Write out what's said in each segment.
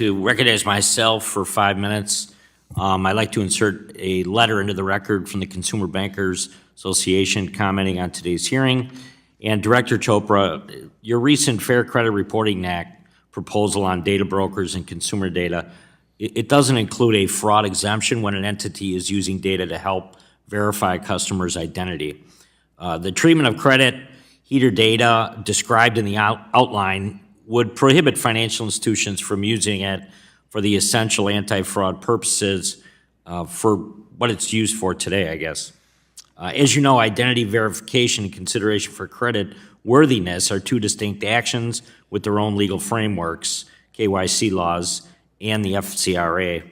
To recognize myself for 5 minutes, I'd like to insert a letter into the record from the Consumer Bankers Association commenting on today's hearing. And Director Chopra, your recent Fair Credit Reporting Act proposal on data brokers and consumer data, it doesn't include a fraud exemption when an entity is using data to help verify a customer's identity. The treatment of credit heater data described in the outline would prohibit financial institutions from using it for the essential anti-fraud purposes for what it's used for today, I guess. As you know, identity verification and consideration for credit worthiness are two distinct actions with their own legal frameworks, KYC laws, and the FCRA.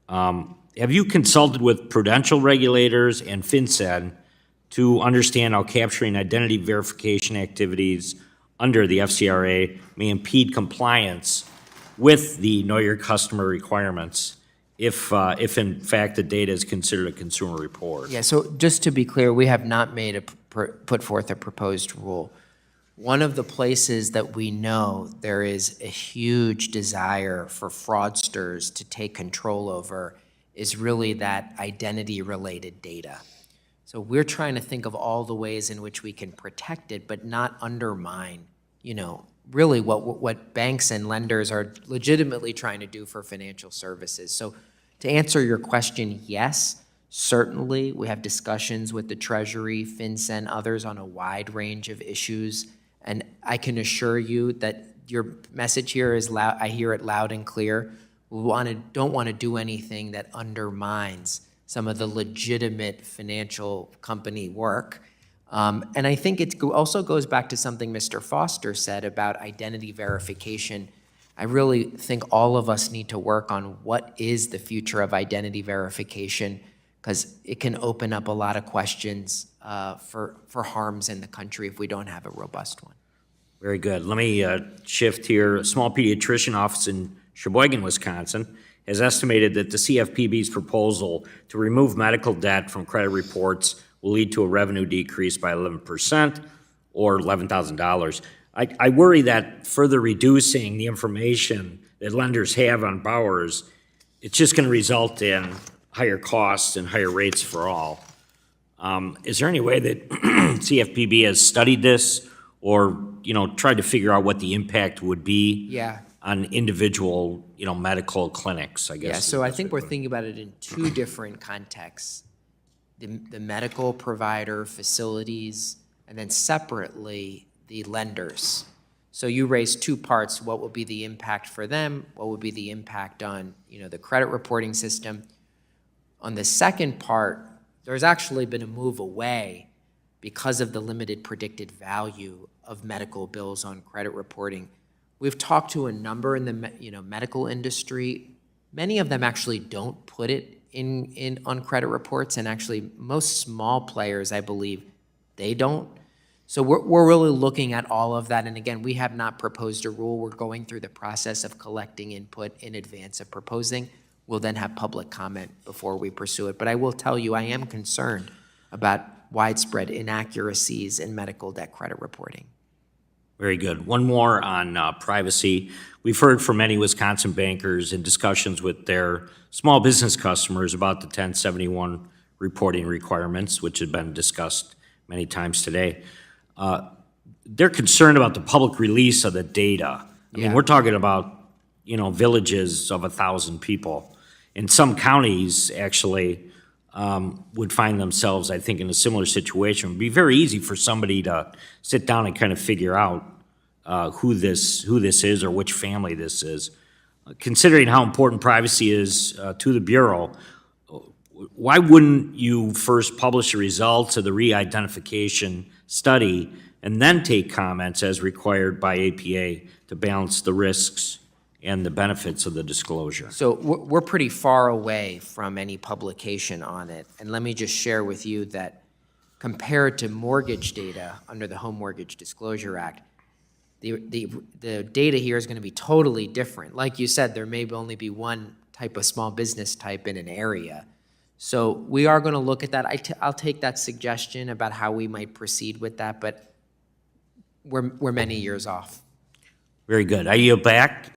Have you consulted with prudential regulators and FinCEN to understand how capturing identity verification activities under the FCRA may impede compliance with the Know Your Customer requirements if in fact the data is considered a consumer report? Yeah, so just to be clear, we have not put forth a proposed rule. One of the places that we know there is a huge desire for fraudsters to take control over is really that identity-related data. So we're trying to think of all the ways in which we can protect it, but not undermine, really what banks and lenders are legitimately trying to do for financial services. So to answer your question, yes, certainly we have discussions with the Treasury, FinCEN, others on a wide range of issues. And I can assure you that your message here is loud. I hear it loud and clear. We don't want to do anything that undermines some of the legitimate financial company work. And I think it also goes back to something Mr. Foster said about identity verification. I really think all of us need to work on what is the future of identity verification, because it can open up a lot of questions for harms in the country if we don't have a robust one. Very good. Let me shift here. A small pediatrician office in Sheboygan, Wisconsin, has estimated that the CFPB's proposal to remove medical debt from credit reports will lead to a revenue decrease by 11% or $11,000. I worry that further reducing the information that lenders have on borrowers, it's just going to result in higher costs and higher rates for all. Is there any way that CFPB has studied this or tried to figure out what the impact would be on individual medical clinics, I guess? Yeah, so I think we're thinking about it in two different contexts. The medical provider facilities, and then separately the lenders. So you raised two parts: what will be the impact for them, what would be the impact on the credit reporting system. On the second part, there's actually been a move away because of the limited predicted value of medical bills on credit reporting. We've talked to a number in the medical industry. Many of them actually don't put it on credit reports, and actually most small players, I believe, they don't. So we're really looking at all of that. And again, we have not proposed a rule. We're going through the process of collecting input in advance of proposing. We'll then have public comment before we pursue it. But I will tell you, I am concerned about widespread inaccuracies in medical debt credit reporting. Very good. One more on privacy. We've heard from many Wisconsin bankers in discussions with their small business customers about the 1071 reporting requirements, which have been discussed many times today. They're concerned about the public release of the data. I mean, we're talking about, villages of 1,000 people. And some counties actually would find themselves, I think, in a similar situation. It would be very easy for somebody to sit down and kind of figure out who this is or which family this is. Considering how important privacy is to the Bureau, why wouldn't you first publish the results of the re-identification study and then take comments as required by APA to balance the risks and the benefits of the disclosure? So we're pretty far away from any publication on it. And let me just share with you that compared to mortgage data under the Home Mortgage Disclosure Act, the data here is going to be totally different. Like you said, there may only be one type of small business type in an area. So we are going to look at that. I'll take that suggestion about how we might proceed with that, but we're many years off. Very good. I yield back.